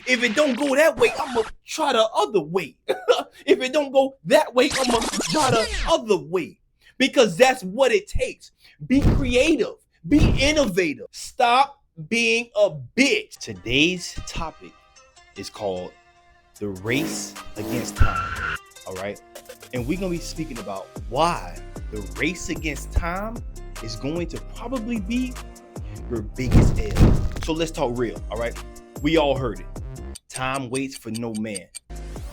If it don't go that way, I'm gonna try the other way. If it don't go that way, I'm gonna try the other way. Because that's what it takes. Be creative. Be innovative. Stop being a bitch. Today's topic is called the race against time. All right. And we're going to be speaking about why the race against time is going to probably be your biggest L. So let's talk real. All right. We all heard it. Time waits for no man.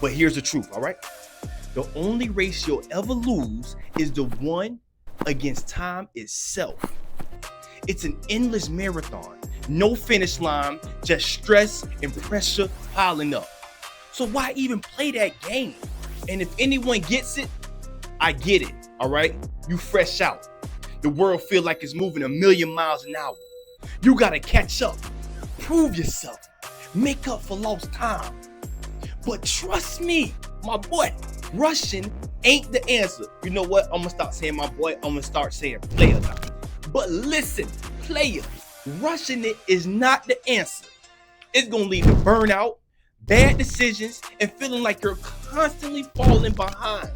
But here's the truth. All right. The only race you'll ever lose is the one against time itself. It's an endless marathon. No finish line, just stress and pressure piling up. So why even play that game? And if anyone gets it, I get it, all right? You fresh out. The world feel like it's moving a million miles an hour. You gotta catch up, prove yourself, make up for lost time. But trust me, my boy, rushing ain't the answer. You know what? I'm gonna stop saying my boy, I'm gonna start saying player now. But listen, player, rushing it is not the answer. It's gonna lead to burnout, bad decisions, and feeling like you're constantly falling behind.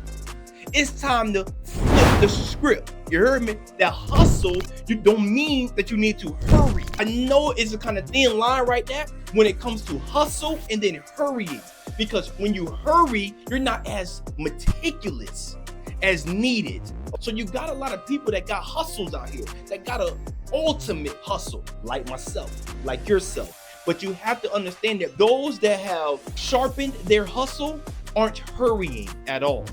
It's time to flip the script. You heard me? That hustle, you don't mean that you need to hurry. I know it's a kind of thin line right there when it comes to hustle and then hurrying. Because when you hurry, you're not as meticulous as needed. So you got a lot of people that got hustles out here, that got an ultimate hustle, like myself, like yourself. But you have to understand that those that have sharpened their hustle aren't hurrying at all.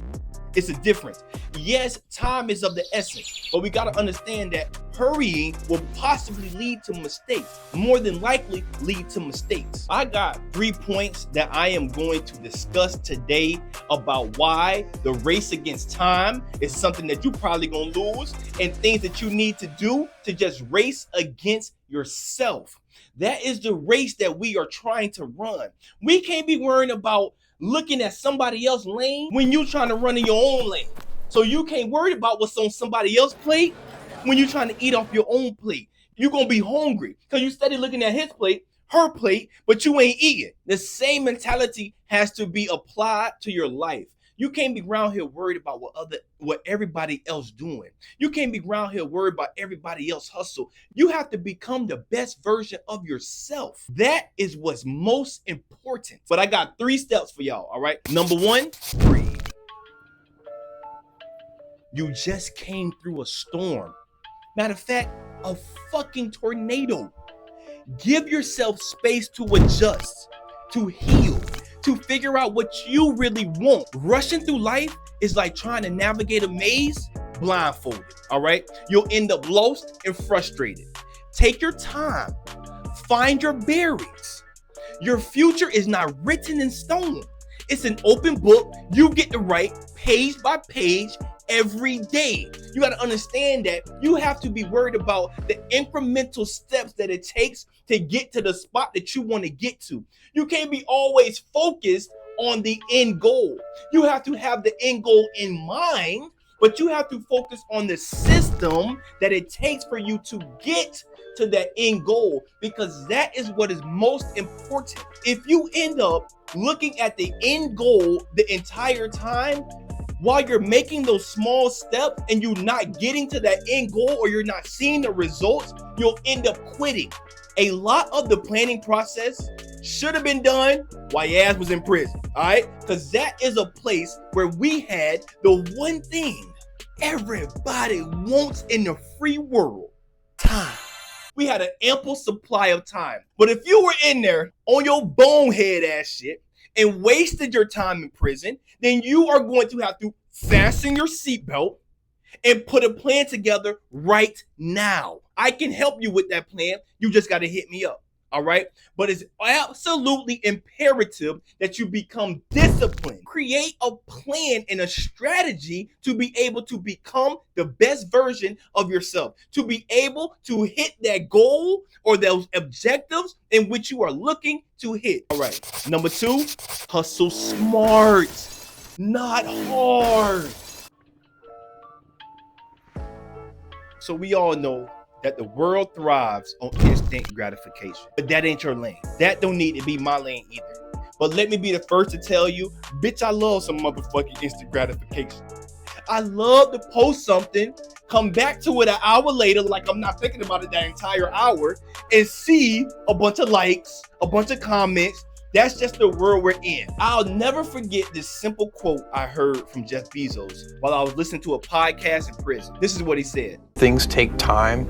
It's a difference. Yes, time is of the essence, but we got to understand that hurrying will possibly lead to mistakes, more than likely lead to mistakes. I got 3 points that I am going to discuss today about why the race against time is something that you probably gonna lose, and things that you need to do to just race against yourself. That is the race that we are trying to run. We can't be worrying about looking at somebody else's lane when you're trying to run in your own lane. So you can't worry about what's on somebody else's plate when you're trying to eat off your own plate. You're going to be hungry because you steady looking at his plate, her plate, but you ain't eating. The same mentality has to be applied to your life. You can't be around here worried about what everybody else doing. You can't be around here worried about everybody else hustle. You have to become the best version of yourself. That is what's most important. But I got 3 steps for y'all, all right? Number 1, breathe. You just came through a storm. Matter of fact, a fucking tornado. Give yourself space to adjust, to heal, to figure out what you really want. Rushing through life is like trying to navigate a maze blindfolded, all right? You'll end up lost and frustrated. Take your time. Find your bearings. Your future is not written in stone. It's an open book. You get to write page by page every day. You got to understand that you have to be worried about the incremental steps that it takes to get to the spot that you want to get to. You can't be always focused on the end goal. You have to have the end goal in mind, but you have to focus on the system that it takes for you to get to that end goal, because that is what is most important. If you end up looking at the end goal the entire time, while you're making those small steps and you're not getting to that end goal, or you're not seeing the results, you'll end up quitting. A lot of the planning process should have been done while your ass was in prison, all right? Because that is a place where we had the one thing everybody wants in the free world: time. We had an ample supply of time. But if you were in there on your bonehead ass shit and wasted your time in prison, then you are going to have to fasten your seatbelt and put a plan together right now. I can help you with that plan. You just got to hit me up. All right. But it's absolutely imperative that you become disciplined. Create a plan and a strategy to be able to become the best version of yourself, to be able to hit that goal or those objectives in which you are looking to hit. All right. Number 2, hustle smart, not hard. So we all know that the world thrives on instant gratification. But that ain't your lane. That don't need to be my lane either. But let me be the first to tell you, bitch, I love some motherfucking instant gratification. I love to post something, come back to it an hour later, like I'm not thinking about it that entire hour, and see a bunch of likes, a bunch of comments. That's just the world we're in. I'll never forget this simple quote I heard from Jeff Bezos while I was listening to a podcast in prison. This is what he said. Things take time.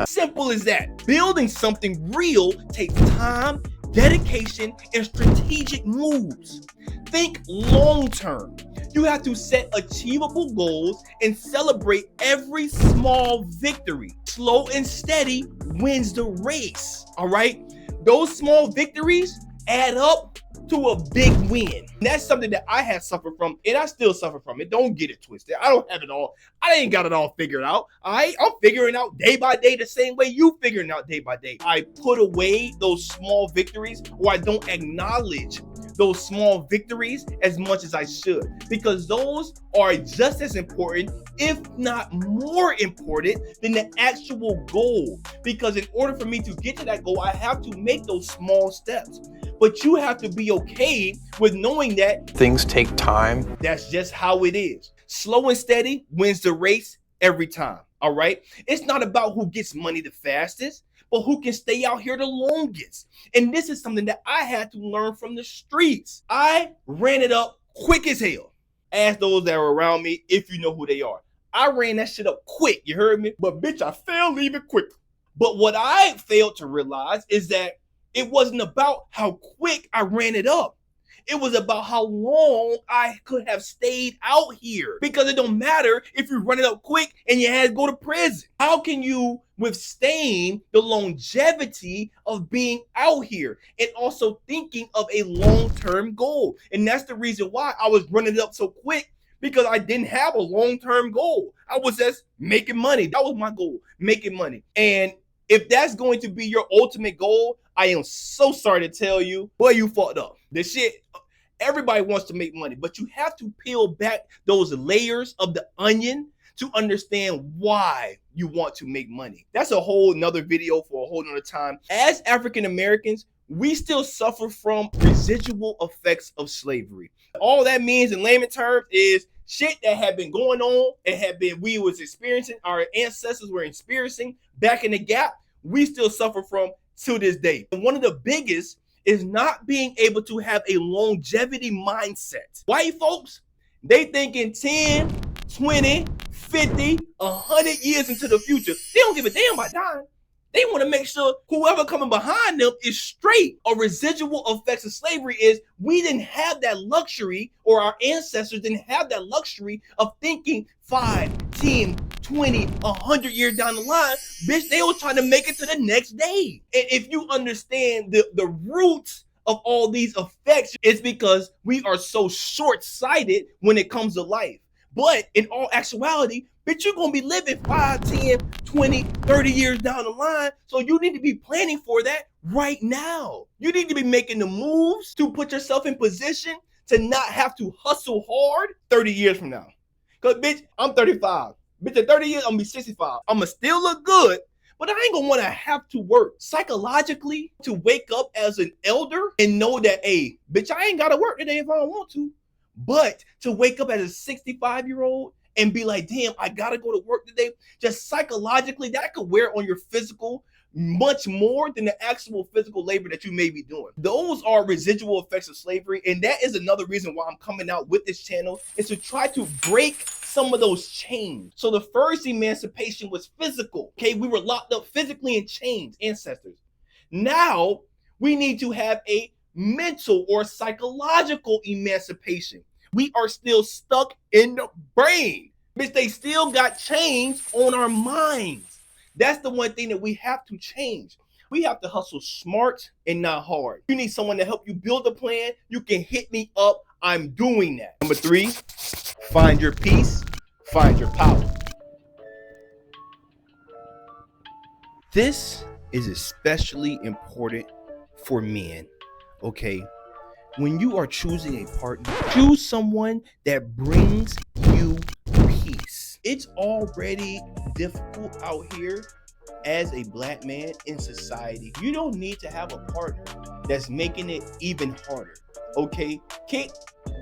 Simple as that. Building something real takes time, dedication, and strategic moves. Think long term. You have to set achievable goals and celebrate every small victory. Slow and steady wins the race. All right? Those small victories add up to a big win. And that's something that I have suffered from, and I still suffer from it. Don't get it twisted. I don't have it all. I ain't got it all figured out. I'm figuring out day by day the same way you figuring out day by day. I put away those small victories, or I don't acknowledge those small victories as much as I should, because those are just as important, if not more important, than the actual goal. Because in order for me to get to that goal, I have to make those small steps. But you have to be okay with knowing that things take time. That's just how it is. Slow and steady wins the race every time. All right. It's not about who gets money the fastest, but who can stay out here the longest. And this is something that I had to learn from the streets. I ran it up quick as hell. Ask those that were around me if you know who they are. I ran that shit up quick. You heard me? But bitch, I failed even quicker. But what I failed to realize is that it wasn't about how quick I ran it up. It was about how long I could have stayed out here. Because it don't matter if you run it up quick and you had to go to prison. How can you withstand the longevity of being out here and also thinking of a long-term goal? And that's the reason why I was running it up so quick, because I didn't have a long-term goal. I was just making money. That was my goal, making money. And if that's going to be your ultimate goal, I am so sorry to tell you, boy, you fucked up. The shit, everybody wants to make money, but you have to peel back those layers of the onion to understand why you want to make money. That's a whole nother video for a whole nother time. As African Americans, we still suffer from residual effects of slavery. All that means in layman terms is shit that had been going on and we was experiencing, our ancestors were experiencing back in the gap, we still suffer from to this day. And one of the biggest is not being able to have a longevity mindset. White folks, they thinking 10, 20, 50, 100 years into the future. They don't give a damn about dying. They want to make sure whoever coming behind them is straight. A residual effects of slavery is we didn't have that luxury, or our ancestors didn't have that luxury of thinking 5, 10, 20, 100 years down the line. Bitch, they were trying to make it to the next day. And if you understand the roots of all these effects, it's because we are so short-sighted when it comes to life. But in all actuality, bitch, you're going to be living 5, 10, 20, 30 years down the line. So you need to be planning for that right now. You need to be making the moves to put yourself in position to not have to hustle hard 30 years from now. Because, bitch, I'm 35. Bitch, in 30 years, I'm going to be 65. I'm going to still look good, but I ain't going to want to have to work psychologically to wake up as an elder and know that, hey, bitch, I ain't got to work today if I don't want to. But to wake up as a 65-year-old and be like, damn, I got to go to work today, just psychologically, that could wear on your physical much more than the actual physical labor that you may be doing. Those are residual effects of slavery. And that is another reason why I'm coming out with this channel, is to try to break some of those chains. So the first emancipation was physical. Okay, we were locked up physically in chains, ancestors. Now we need to have a mental or psychological emancipation. We are still stuck in the brain. Bitch, they still got chains on our minds. That's the one thing that we have to change. We have to hustle smart and not hard. You need someone to help you build a plan. You can hit me up. I'm doing that. Number 3, find your peace, find your power. This is especially important for men, okay? When you are choosing a partner, choose someone that brings you peace. It's already difficult out here as a black man in society, you don't need to have a partner that's making it even harder. Okay? Kick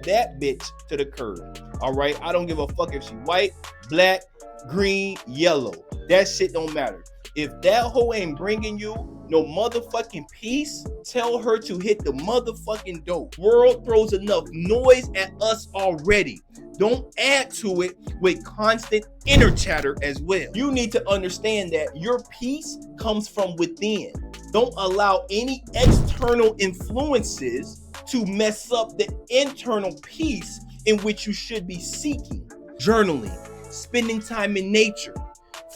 that bitch to the curb. All right? I don't give a fuck if she white, black, green, yellow. That shit don't matter. If that hoe ain't bringing you no motherfucking peace, tell her to hit the motherfucking door. World throws enough noise at us already. Don't add to it with constant inner chatter as well. You need to understand that your peace comes from within. Don't allow any external influences to mess up the internal peace in which you should be seeking. Journaling, spending time in nature.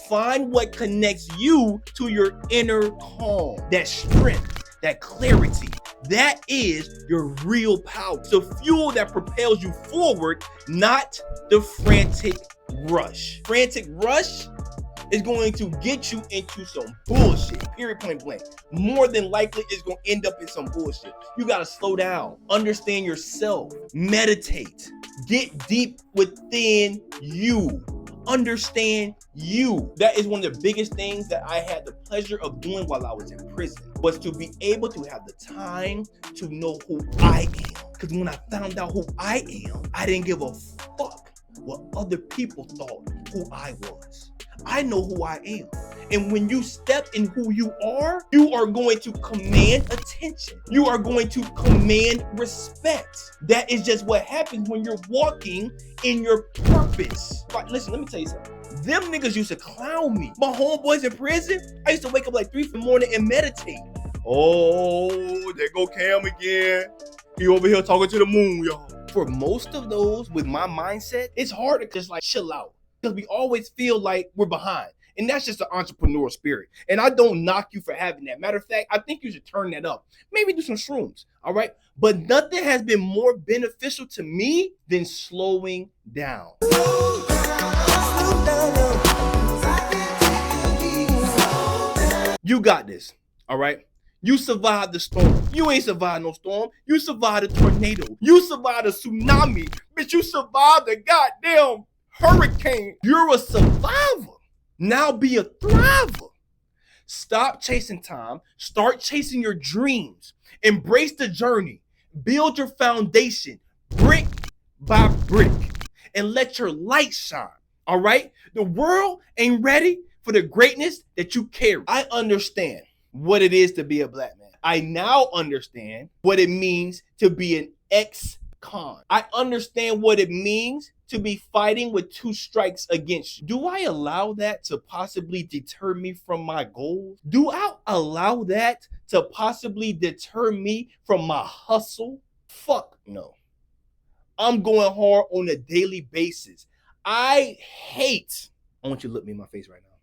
Find what connects you to your inner calm, that strength, that clarity. That is your real power. It's the fuel that propels you forward, not the frantic rush. Frantic rush is going to get you into some bullshit, period, point blank. More than likely, it's going to end up in some bullshit. You got to slow down, understand yourself, meditate, get deep within you. Understand you. That is one of the biggest things that I had the pleasure of doing while I was in prison, was to be able to have the time to know who I am. Because when I found out who I am, I didn't give a fuck what other people thought who I was. I know who I am. And when you step in who you are going to command attention. You are going to command respect. That is just what happens when you're walking in your purpose. Right, listen, let me tell you something. Them niggas used to clown me. My homeboys in prison, I used to wake up like 3 in the morning and meditate. Oh, there go Cam again. He over here talking to the moon, y'all. For most of those with my mindset, it's hard to just like chill out. Because we always feel like we're behind. And that's just the entrepreneur spirit. And I don't knock you for having that. Matter of fact, I think you should turn that up. Maybe do some shrooms, all right? But nothing has been more beneficial to me than slowing down. You got this, all right? You survived the storm. You ain't survived no storm. You survived a tornado. You survived a tsunami. Bitch, you survived a goddamn hurricane. You're a survivor. Now be a thriver. Stop chasing time. Start chasing your dreams. Embrace the journey. Build your foundation brick by brick and let your light shine. All right? The world ain't ready for the greatness that you carry. I understand what it is to be a black man. I now understand what it means to be an ex-con. I understand what it means to be fighting with 2 strikes against you. Do I allow that to possibly deter me from my goals? Do I allow that to possibly deter me from my hustle? Fuck no. I'm going hard on a daily basis. I want you to look me in my face right now.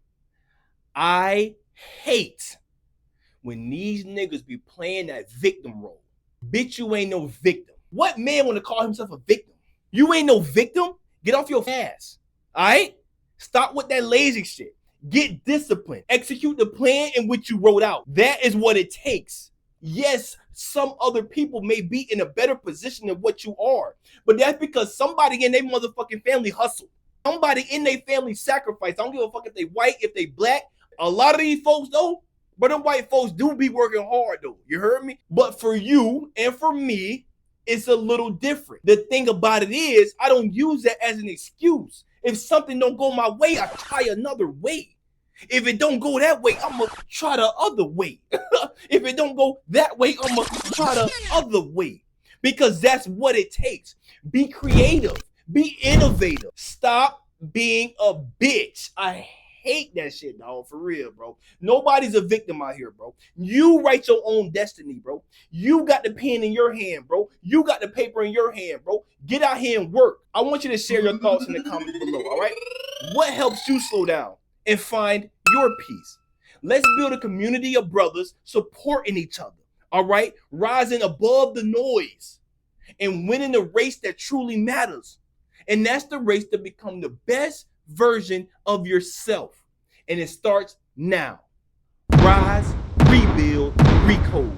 I hate when these niggas be playing that victim role. Bitch, you ain't no victim. What man want to call himself a victim? You ain't no victim. Get off your ass. All right? Stop with that lazy shit. Get disciplined. Execute the plan in which you wrote out. That is what it takes. Yes, some other people may be in a better position than what you are, but that's because somebody in their motherfucking family hustled. Somebody in their family sacrificed. I don't give a fuck if they white, if they black. A lot of these folks though, but them white folks do be working hard though. You heard me? But for you and for me, it's a little different. The thing about it is, I don't use that as an excuse. If something don't go my way, I try another way. If it don't go that way, I'm going to try the other way. If it don't go that way, I'm going to try the other way. Because that's what it takes. Be creative. Be innovative. Stop being a bitch. I hate that shit, dog, for real, bro. Nobody's a victim out here, bro. You write your own destiny, bro. You got the pen in your hand, bro. You got the paper in your hand, bro. Get out here and work. I want you to share your thoughts in the comments below, all right? What helps you slow down and find your peace? Let's build a community of brothers supporting each other, all right? Rising above the noise and winning the race that truly matters. And that's the race to become the best version of yourself. And it starts now. Rise, rebuild, recode.